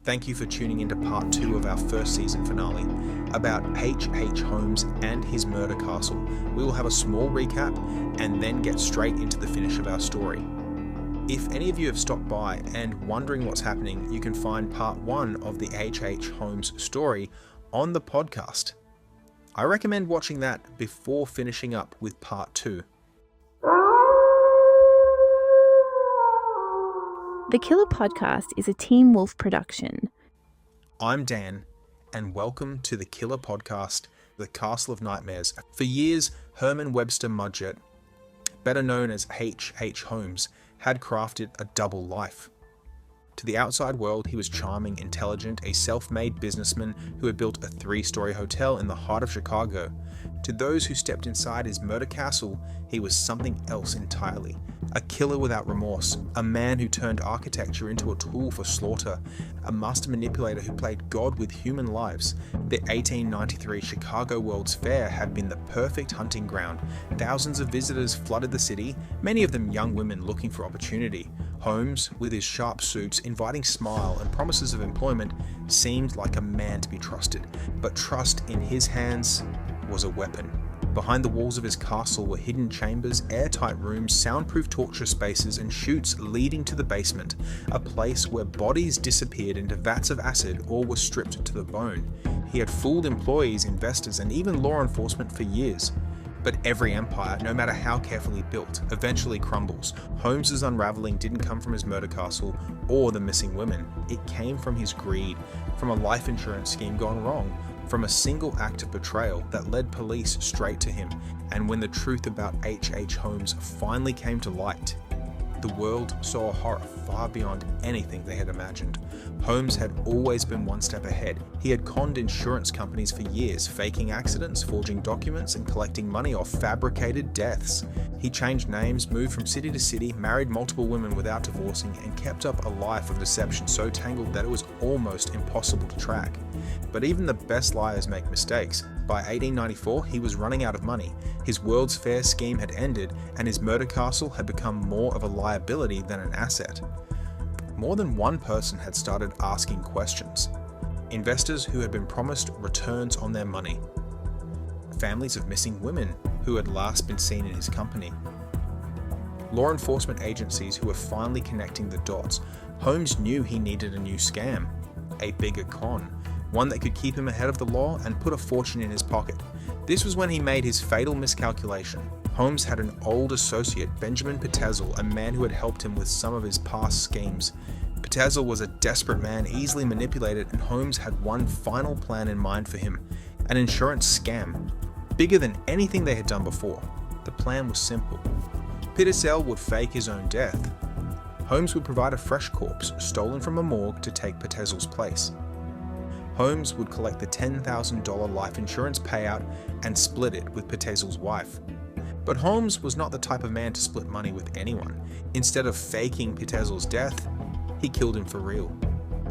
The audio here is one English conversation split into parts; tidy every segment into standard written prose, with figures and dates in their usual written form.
Thank you for tuning into part 2 of our first season finale about H. Holmes and his murder castle. We will have a small recap and then get straight into the finish of our story. If any of you have stopped by and wondering what's happening, you can find part 1 of the H. Holmes story on the podcast. I recommend watching that before finishing up with part 2. The Killer Podcast is a Team Wolf production. I'm Dan, and welcome to the Killer Podcast, The Castle of Nightmares. For years, Herman Webster Mudgett, better known as H. Holmes, had crafted a double life. To the outside world, he was charming, intelligent, a self-made businessman who had built a 3-story hotel in the heart of Chicago. To those who stepped inside his murder castle, he was something else entirely. A killer without remorse, a man who turned architecture into a tool for slaughter, a master manipulator who played God with human lives. The 1893 Chicago World's Fair had been the perfect hunting ground. Thousands of visitors flooded the city, many of them young women looking for opportunity. Holmes, with his sharp suits, inviting smile and promises of employment, seemed like a man to be trusted. But trust in his hands was a weapon. Behind the walls of his castle were hidden chambers, airtight rooms, soundproof torture spaces, and chutes leading to the basement, a place where bodies disappeared into vats of acid or were stripped to the bone. He had fooled employees, investors, and even law enforcement for years. But every empire, no matter how carefully built, eventually crumbles. Holmes's unraveling didn't come from his murder castle or the missing women. It came from his greed, from a life insurance scheme gone wrong, from a single act of betrayal that led police straight to him. And when the truth about H. Holmes finally came to light, the world saw a horror far beyond anything they had imagined. Holmes had always been one step ahead. He had conned insurance companies for years, faking accidents, forging documents, and collecting money off fabricated deaths. He changed names, moved from city to city, married multiple women without divorcing, and kept up a life of deception so tangled that it was almost impossible to track. But even the best liars make mistakes. By 1894, he was running out of money. His World's Fair scheme had ended, and his murder castle had become more of a liability than an asset. More than one person had started asking questions. Investors who had been promised returns on their money. Families of missing women who had last been seen in his company. Law enforcement agencies who were finally connecting the dots. Holmes knew he needed a new scam, a bigger con, one that could keep him ahead of the law and put a fortune in his pocket. This was when he made his fatal miscalculation. Holmes had an old associate, Benjamin Pitezel, a man who had helped him with some of his past schemes. Pitezel was a desperate man, easily manipulated, and Holmes had one final plan in mind for him, an insurance scam, bigger than anything they had done before. The plan was simple. Pitezel would fake his own death. Holmes would provide a fresh corpse, stolen from a morgue, to take Pitezel's place. Holmes would collect the $10,000 life insurance payout and split it with Pitezel's wife. But Holmes was not the type of man to split money with anyone. Instead of faking Pitezel's death, he killed him for real.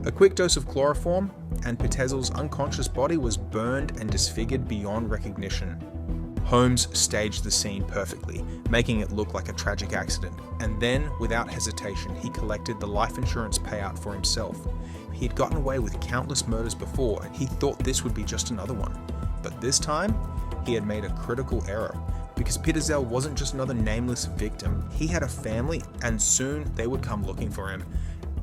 A quick dose of chloroform, and Pitezel's unconscious body was burned and disfigured beyond recognition. Holmes staged the scene perfectly, making it look like a tragic accident, and then, without hesitation, he collected the life insurance payout for himself. He had gotten away with countless murders before, and he thought this would be just another one. But this time, he had made a critical error, because Pitezel wasn't just another nameless victim. He had a family, and soon they would come looking for him.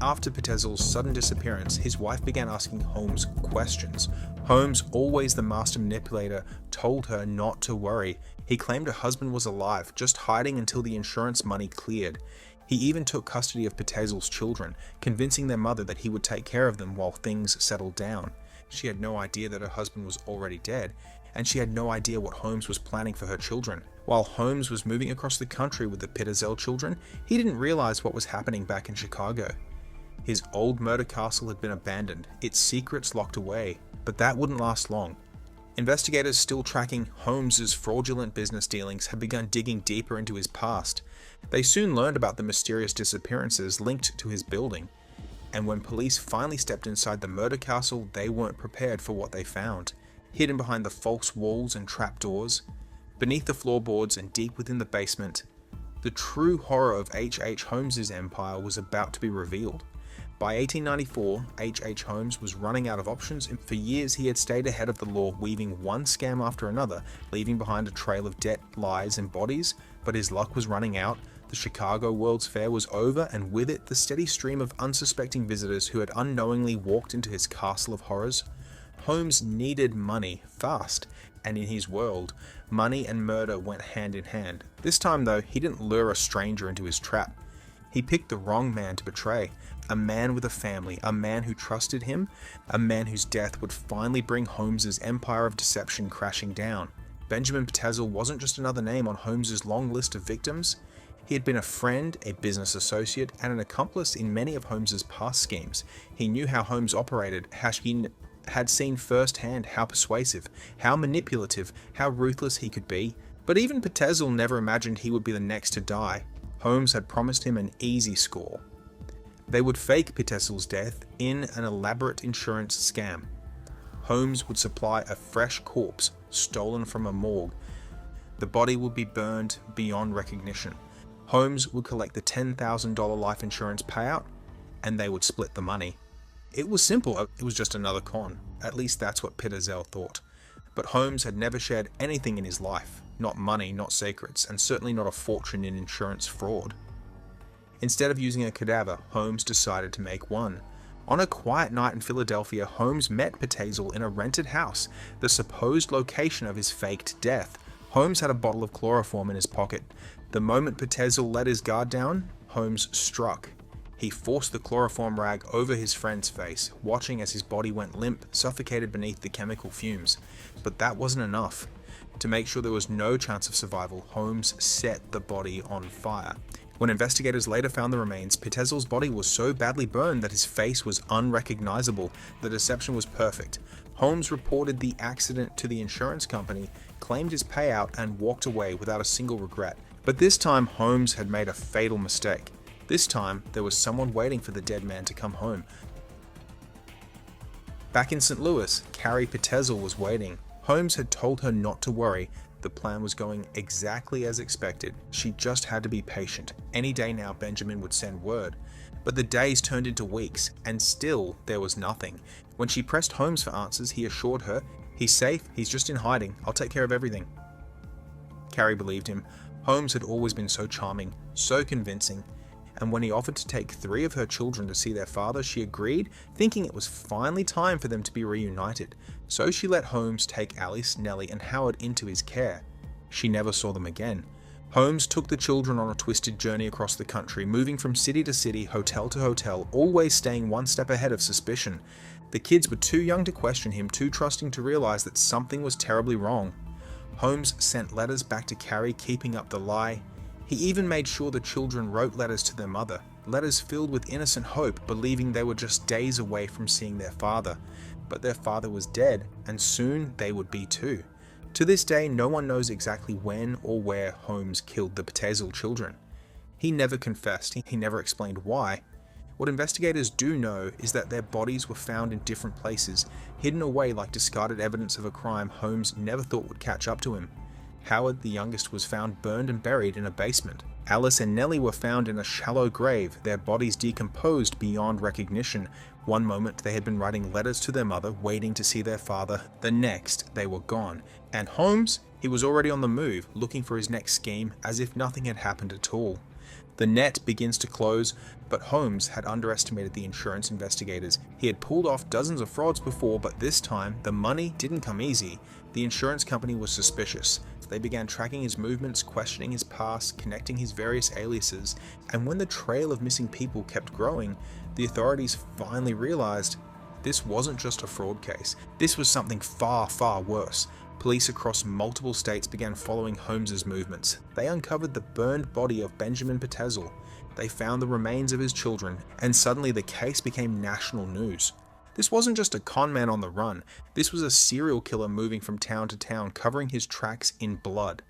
After Pitezel's sudden disappearance, his wife began asking Holmes questions. Holmes, always the master manipulator, told her not to worry. He claimed her husband was alive, just hiding until the insurance money cleared. He even took custody of Pitezel's children, convincing their mother that he would take care of them while things settled down. She had no idea that her husband was already dead, and she had no idea what Holmes was planning for her children. While Holmes was moving across the country with the Pitezel children, he didn't realize what was happening back in Chicago. His old murder castle had been abandoned, its secrets locked away, but that wouldn't last long. Investigators still tracking Holmes's fraudulent business dealings had begun digging deeper into his past. They soon learned about the mysterious disappearances linked to his building, and when police finally stepped inside the murder castle, they weren't prepared for what they found. Hidden behind the false walls and trapdoors, beneath the floorboards and deep within the basement, the true horror of H. Holmes's empire was about to be revealed. By 1894, H. Holmes was running out of options, and for years he had stayed ahead of the law, weaving one scam after another, leaving behind a trail of debt, lies, and bodies. But his luck was running out. The Chicago World's Fair was over, and with it, the steady stream of unsuspecting visitors who had unknowingly walked into his castle of horrors. Holmes needed money fast, and in his world, money and murder went hand in hand. This time, though, he didn't lure a stranger into his trap. He picked the wrong man to betray. A man with a family, a man who trusted him, a man whose death would finally bring Holmes's empire of deception crashing down. Benjamin Ptezel wasn't just another name on Holmes's long list of victims. He had been a friend, a business associate, and an accomplice in many of Holmes's past schemes. He knew how Holmes operated, how he had seen firsthand how persuasive, how manipulative, how ruthless he could be. But even Ptezel never imagined he would be the next to die. Holmes had promised him an easy score. They would fake Ptezel's death in an elaborate insurance scam. Holmes would supply a fresh corpse stolen from a morgue. The body would be burned beyond recognition. Holmes would collect the $10,000 life insurance payout, and they would split the money. It was simple. It was just another con. At least that's what Ptezel thought. But Holmes had never shared anything in his life. Not money, not secrets, and certainly not a fortune in insurance fraud. Instead of using a cadaver, Holmes decided to make one. On a quiet night in Philadelphia, Holmes met Ptezel in a rented house, the supposed location of his faked death. Holmes had a bottle of chloroform in his pocket. The moment Ptezel let his guard down, Holmes struck. He forced the chloroform rag over his friend's face, watching as his body went limp, suffocated beneath the chemical fumes. But that wasn't enough. To make sure there was no chance of survival, Holmes set the body on fire. When investigators later found the remains, Ptezel's body was so badly burned that his face was unrecognizable. The deception was perfect. Holmes reported the accident to the insurance company, claimed his payout, and walked away without a single regret. But this time, Holmes had made a fatal mistake. This time, there was someone waiting for the dead man to come home. Back in St. Louis, Carrie Ptezel was waiting. Holmes had told her not to worry. The plan was going exactly as expected. She just had to be patient. Any day now, Benjamin would send word. But the days turned into weeks, and still there was nothing. When she pressed Holmes for answers, he assured her, "He's safe, he's just in hiding. I'll take care of everything." Carrie believed him. Holmes had always been so charming, so convincing. And when he offered to take 3 of her children to see their father, she agreed, thinking it was finally time for them to be reunited. So she let Holmes take Alice, Nellie, and Howard into his care. She never saw them again. Holmes took the children on a twisted journey across the country, moving from city to city, hotel to hotel, always staying one step ahead of suspicion. The kids were too young to question him, too trusting to realize that something was terribly wrong. Holmes sent letters back to Carrie, keeping up the lie. He even made sure the children wrote letters to their mother, letters filled with innocent hope, believing they were just days away from seeing their father. But their father was dead, and soon they would be too. To this day, no one knows exactly when or where Holmes killed the Ptezel children. He never confessed, he never explained why. What investigators do know is that their bodies were found in different places, hidden away like discarded evidence of a crime Holmes never thought would catch up to him. Howard, the youngest, was found burned and buried in a basement. Alice and Nellie were found in a shallow grave, their bodies decomposed beyond recognition. One moment they had been writing letters to their mother, waiting to see their father. The next, they were gone. And Holmes, he was already on the move, looking for his next scheme, as if nothing had happened at all. The net begins to close, but Holmes had underestimated the insurance investigators. He had pulled off dozens of frauds before, but this time, the money didn't come easy. The insurance company was suspicious. They began tracking his movements, questioning his past, connecting his various aliases, and when the trail of missing people kept growing, the authorities finally realized this wasn't just a fraud case. This was something far, far worse. Police across multiple states began following Holmes's movements. They uncovered the burned body of Benjamin Ptezel. They found the remains of his children, and suddenly the case became national news. This wasn't just a con man on the run. This was a serial killer moving from town to town, covering his tracks in blood.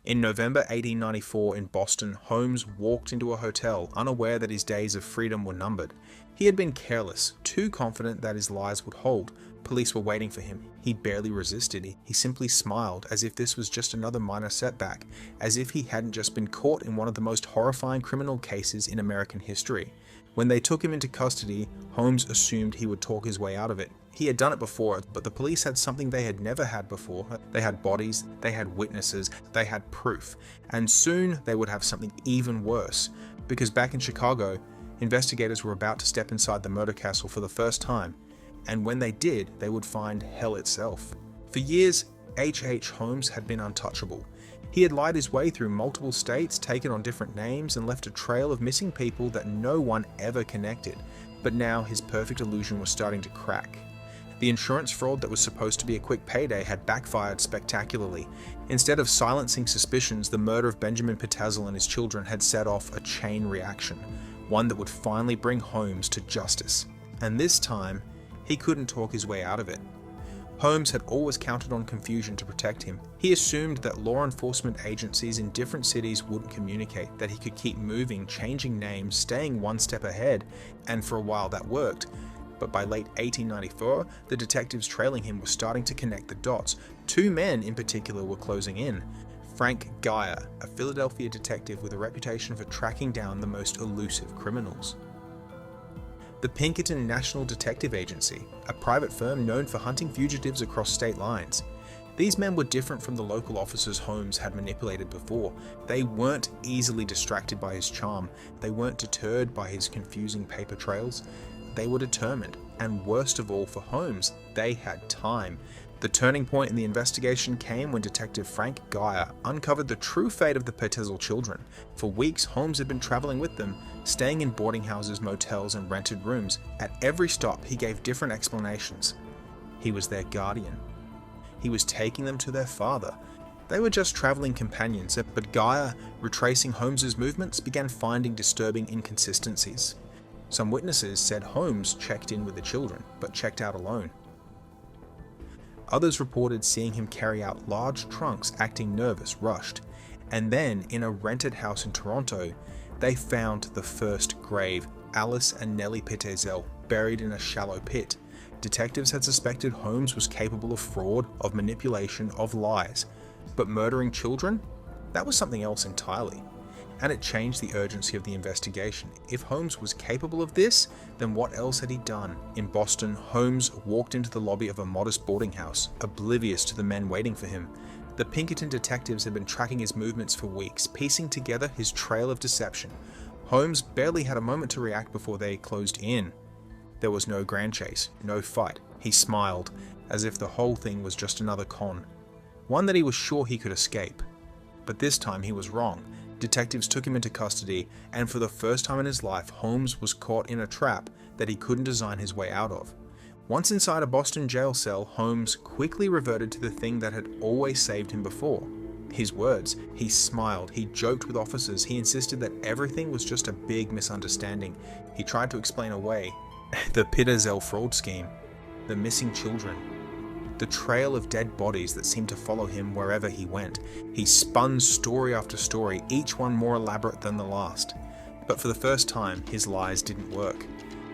In November 1894 in Boston, Holmes walked into a hotel, unaware that his days of freedom were numbered. He had been careless, too confident that his lies would hold. Police were waiting for him. He barely resisted. He simply smiled, as if this was just another minor setback, as if he hadn't just been caught in one of the most horrifying criminal cases in American history. When they took him into custody, Holmes assumed he would talk his way out of it. He had done it before, but the police had something they had never had before. They had bodies, they had witnesses, they had proof, and soon they would have something even worse, because back in Chicago, investigators were about to step inside the murder castle for the first time, and when they did, they would find hell itself. For years, H.H. Holmes had been untouchable. He had lied his way through multiple states, taken on different names, and left a trail of missing people that no one ever connected. But now his perfect illusion was starting to crack. The insurance fraud that was supposed to be a quick payday had backfired spectacularly. Instead of silencing suspicions, the murder of Benjamin Pitezel and his children had set off a chain reaction, one that would finally bring Holmes to justice. And this time, he couldn't talk his way out of it. Holmes had always counted on confusion to protect him. He assumed that law enforcement agencies in different cities wouldn't communicate, that he could keep moving, changing names, staying one step ahead, and for a while that worked. But by late 1894, the detectives trailing him were starting to connect the dots. Two men in particular were closing in. Frank Geyer, a Philadelphia detective with a reputation for tracking down the most elusive criminals. The Pinkerton National Detective Agency, a private firm known for hunting fugitives across state lines. These men were different from the local officers Holmes had manipulated before. They weren't easily distracted by his charm. They weren't deterred by his confusing paper trails. They were determined, and worst of all for Holmes, they had time. The turning point in the investigation came when Detective Frank Geyer uncovered the true fate of the Pitezel children. For weeks, Holmes had been traveling with them, staying in boarding houses, motels, and rented rooms. At every stop, he gave different explanations. He was their guardian. He was taking them to their father. They were just traveling companions, but Geyer, retracing Holmes's movements, began finding disturbing inconsistencies. Some witnesses said Holmes checked in with the children, but checked out alone. Others reported seeing him carry out large trunks, acting nervous, rushed. And then, in a rented house in Toronto, they found the first grave, Alice and Nellie Pitezel, buried in a shallow pit. Detectives had suspected Holmes was capable of fraud, of manipulation, of lies. But murdering children? That was something else entirely. And it changed the urgency of the investigation. If Holmes was capable of this, then what else had he done? In Boston, Holmes walked into the lobby of a modest boarding house, oblivious to the men waiting for him. The Pinkerton detectives had been tracking his movements for weeks, piecing together his trail of deception. Holmes barely had a moment to react before they closed in. There was no grand chase, no fight. He smiled, as if the whole thing was just another con. One that he was sure he could escape. But this time he was wrong. Detectives took him into custody, and for the first time in his life, Holmes was caught in a trap that he couldn't design his way out of. Once inside a Boston jail cell, Holmes quickly reverted to the thing that had always saved him before. His words. He smiled, he joked with officers, he insisted that everything was just a big misunderstanding. He tried to explain away the Pitezel fraud scheme, the missing children, the trail of dead bodies that seemed to follow him wherever he went. He spun story after story, each one more elaborate than the last. But for the first time, his lies didn't work.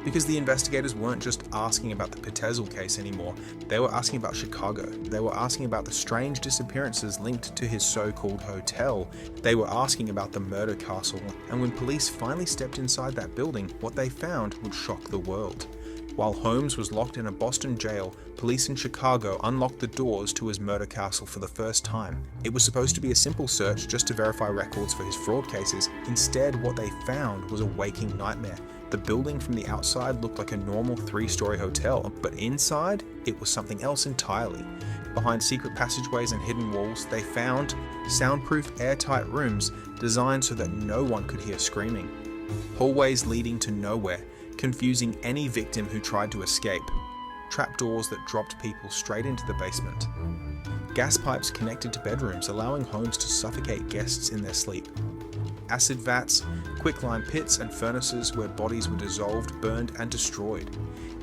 Because the investigators weren't just asking about the Pitezel case anymore, they were asking about Chicago. They were asking about the strange disappearances linked to his so-called hotel. They were asking about the murder castle. And when police finally stepped inside that building, what they found would shock the world. While Holmes was locked in a Boston jail, police in Chicago unlocked the doors to his murder castle for the first time. It was supposed to be a simple search just to verify records for his fraud cases. Instead, what they found was a waking nightmare. The building from the outside looked like a normal 3-story hotel, but inside, it was something else entirely. Behind secret passageways and hidden walls, they found soundproof, airtight rooms designed so that no one could hear screaming. Hallways leading to nowhere, confusing any victim who tried to escape. Trapdoors that dropped people straight into the basement. Gas pipes connected to bedrooms, allowing Holmes to suffocate guests in their sleep. Acid vats, quicklime pits and furnaces where bodies were dissolved, burned and destroyed.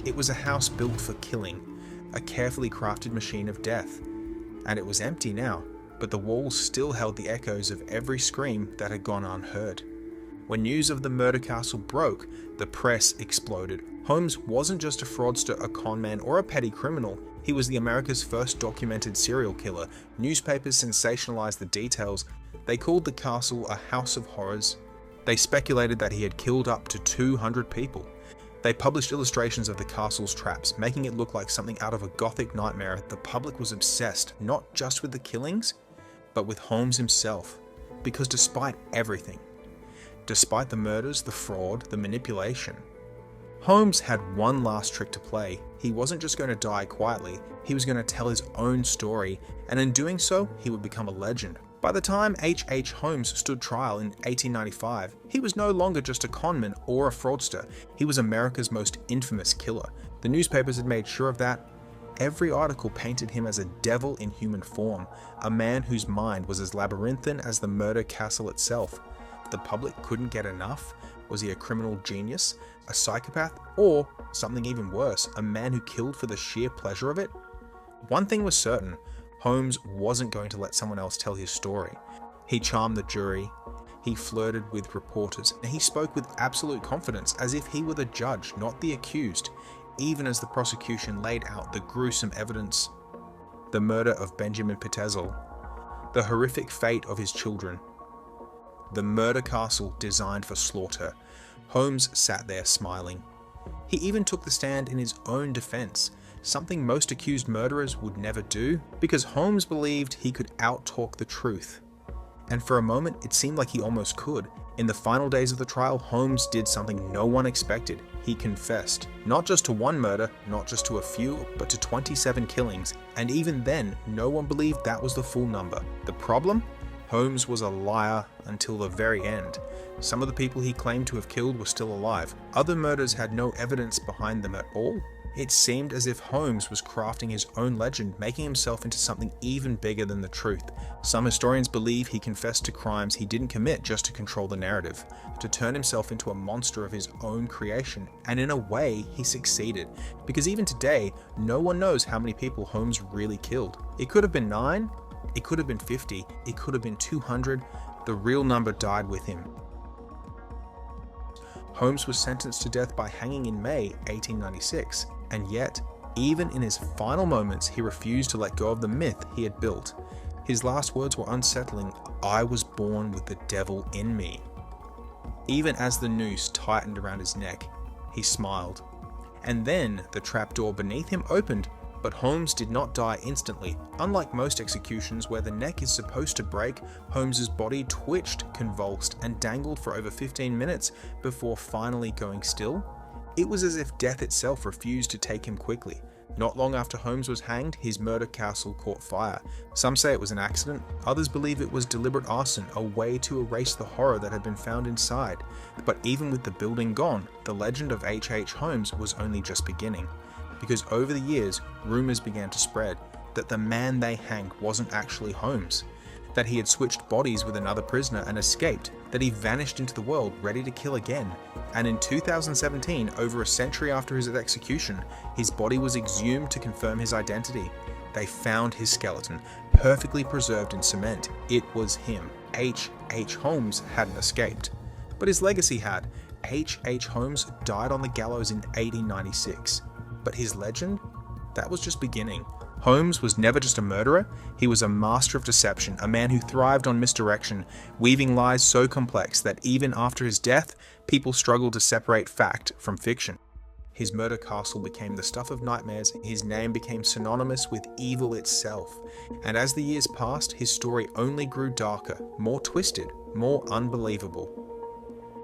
It was a house built for killing, a carefully crafted machine of death. And it was empty now, but the walls still held the echoes of every scream that had gone unheard. When news of the murder castle broke, the press exploded. Holmes wasn't just a fraudster, a conman, or a petty criminal. He was the America's first documented serial killer. Newspapers sensationalized the details. They called the castle a house of horrors, They speculated that he had killed up to 200 people. They published illustrations of the castle's traps, making it look like something out of a gothic nightmare. The public was obsessed, not just with the killings, but with Holmes himself. Because despite everything, despite the murders, the fraud, the manipulation, Holmes had one last trick to play. He wasn't just going to die quietly, he was going to tell his own story, and in doing so, he would become a legend. By the time H. Holmes stood trial in 1895, he was no longer just a conman or a fraudster. He was America's most infamous killer. The newspapers had made sure of that. Every article painted him as a devil in human form, a man whose mind was as labyrinthine as the murder castle itself. The public couldn't get enough. Was he a criminal genius, a psychopath, or something even worse, a man who killed for the sheer pleasure of it? One thing was certain, Holmes wasn't going to let someone else tell his story. He charmed the jury, he flirted with reporters, and he spoke with absolute confidence as if he were the judge, not the accused, even as the prosecution laid out the gruesome evidence. The murder of Benjamin Pitezel, the horrific fate of his children, the murder castle designed for slaughter. Holmes sat there smiling. He even took the stand in his own defense, something most accused murderers would never do, because Holmes believed he could out-talk the truth. And for a moment, it seemed like he almost could. In the final days of the trial, Holmes did something no one expected. He confessed, not just to one murder, not just to a few, but to 27 killings, and even then, no one believed that was the full number. The problem? Holmes was a liar until the very end. Some of the people he claimed to have killed were still alive. Other murders had no evidence behind them at all. It seemed as if Holmes was crafting his own legend, making himself into something even bigger than the truth. Some historians believe he confessed to crimes he didn't commit just to control the narrative, to turn himself into a monster of his own creation, and in a way, he succeeded. Because even today, no one knows how many people Holmes really killed. It could have been 9, it could have been 50, it could have been 200, the real number died with him. Holmes was sentenced to death by hanging in May 1896, and yet, even in his final moments, he refused to let go of the myth he had built. His last words were unsettling, "I was born with the devil in me." Even as the noose tightened around his neck, he smiled. And then the trapdoor beneath him opened, but Holmes did not die instantly. Unlike most executions where the neck is supposed to break, Holmes's body twitched, convulsed, and dangled for over 15 minutes before finally going still. It was as if death itself refused to take him quickly. Not long after Holmes was hanged, his murder castle caught fire. Some say it was an accident, others believe it was deliberate arson, a way to erase the horror that had been found inside. But even with the building gone, the legend of H. Holmes was only just beginning. Because over the years, rumors began to spread that the man they hanged wasn't actually Holmes, that he had switched bodies with another prisoner and escaped, that he vanished into the world ready to kill again. And in 2017, over a century after his execution, his body was exhumed to confirm his identity. They found his skeleton, perfectly preserved in cement. It was him. H. Holmes hadn't escaped. But his legacy had. H. Holmes died on the gallows in 1896. But his legend? That was just beginning. Holmes was never just a murderer, he was a master of deception, a man who thrived on misdirection, weaving lies so complex that even after his death, people struggled to separate fact from fiction. His murder castle became the stuff of nightmares, his name became synonymous with evil itself, and as the years passed, his story only grew darker, more twisted, more unbelievable.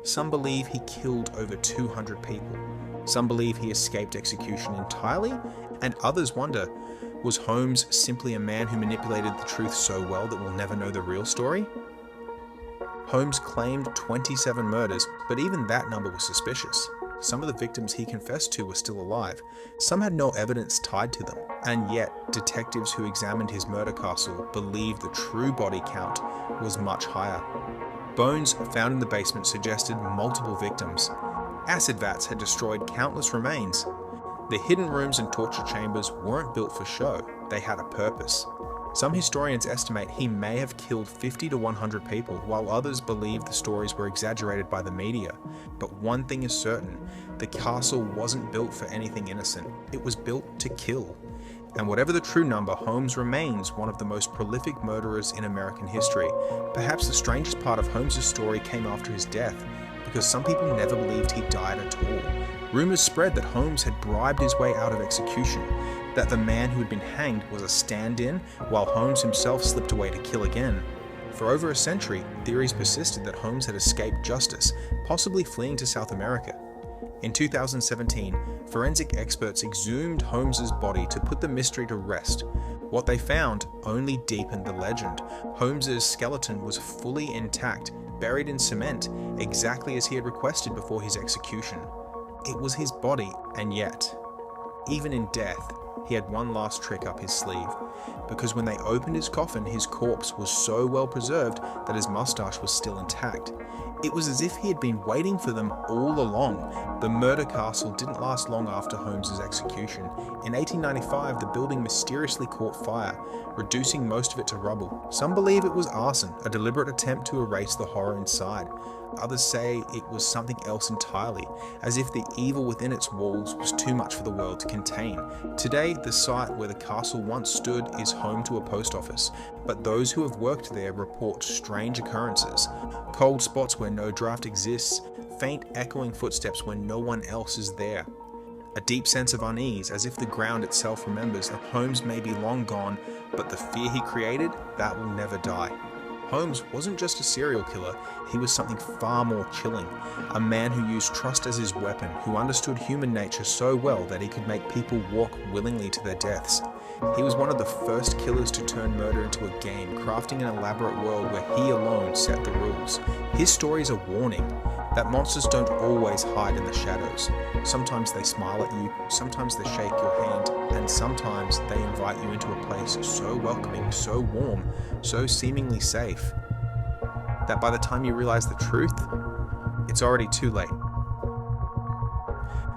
Some believe he killed over 200 people. Some believe he escaped execution entirely, and others wonder, was Holmes simply a man who manipulated the truth so well that we'll never know the real story? Holmes claimed 27 murders, but even that number was suspicious. Some of the victims he confessed to were still alive. Some had no evidence tied to them, and yet detectives who examined his murder castle believed the true body count was much higher. Bones found in the basement suggested multiple victims. Acid vats had destroyed countless remains. The hidden rooms and torture chambers weren't built for show, they had a purpose. Some historians estimate he may have killed 50 to 100 people, while others believe the stories were exaggerated by the media. But one thing is certain, the castle wasn't built for anything innocent, it was built to kill. And whatever the true number, Holmes remains one of the most prolific murderers in American history. Perhaps the strangest part of Holmes' story came after his death, because some people never believed he died at all. Rumours spread that Holmes had bribed his way out of execution, that the man who had been hanged was a stand-in, while Holmes himself slipped away to kill again. For over a century, theories persisted that Holmes had escaped justice, possibly fleeing to South America. In 2017, forensic experts exhumed Holmes' body to put the mystery to rest. What they found only deepened the legend. Holmes' skeleton was fully intact, buried in cement, exactly as he had requested before his execution. It was his body, and yet, even in death, he had one last trick up his sleeve, because when they opened his coffin, his corpse was so well preserved that his mustache was still intact. It was as if he had been waiting for them all along. The murder castle didn't last long after Holmes' execution. In 1895, the building mysteriously caught fire, reducing most of it to rubble. Some believe it was arson, a deliberate attempt to erase the horror inside. Others say it was something else entirely, as if the evil within its walls was too much for the world to contain. Today, the site where the castle once stood is home to a post office, but those who have worked there report strange occurrences. Cold spots where no draft exists, faint echoing footsteps when no one else is there. A deep sense of unease, as if the ground itself remembers that Holmes may be long gone, but the fear he created, that will never die. Holmes wasn't just a serial killer, he was something far more chilling. A man who used trust as his weapon, who understood human nature so well that he could make people walk willingly to their deaths. He was one of the first killers to turn murder into a game, crafting an elaborate world where he alone set the rules. His story is a warning that monsters don't always hide in the shadows. Sometimes they smile at you, sometimes they shake your hand, and sometimes they invite you into a place so welcoming, so warm, so seemingly safe, that by the time you realize the truth, it's already too late.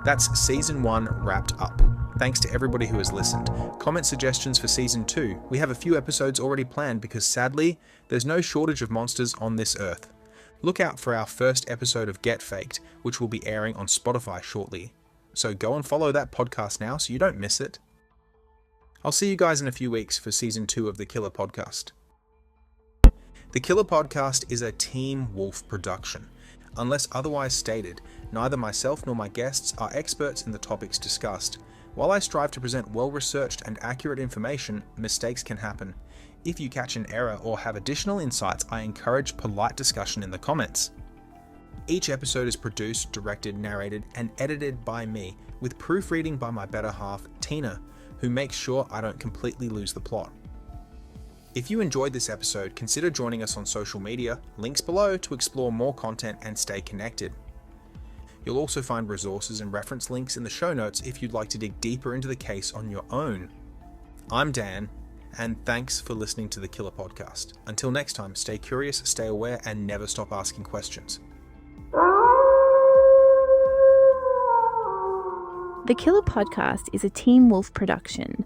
That's Season 1 wrapped up. Thanks to everybody who has listened. Comment suggestions for Season 2. We have a few episodes already planned because sadly, there's no shortage of monsters on this earth. Look out for our first episode of Get Faked, which will be airing on Spotify shortly. So go and follow that podcast now so you don't miss it. I'll see you guys in a few weeks for Season 2 of The Killer Podcast. The Killer Podcast is a Team Wolf production. Unless otherwise stated, neither myself nor my guests are experts in the topics discussed. While I strive to present well-researched and accurate information, mistakes can happen. If you catch an error or have additional insights, I encourage polite discussion in the comments. Each episode is produced, directed, narrated, and edited by me, with proofreading by my better half, Tina, who makes sure I don't completely lose the plot. If you enjoyed this episode, consider joining us on social media, links below to explore more content and stay connected. You'll also find resources and reference links in the show notes if you'd like to dig deeper into the case on your own. I'm Dan, and thanks for listening to the Killer Podcast. Until next time, stay curious, stay aware, and never stop asking questions. The Killer Podcast is a Team Wolf production.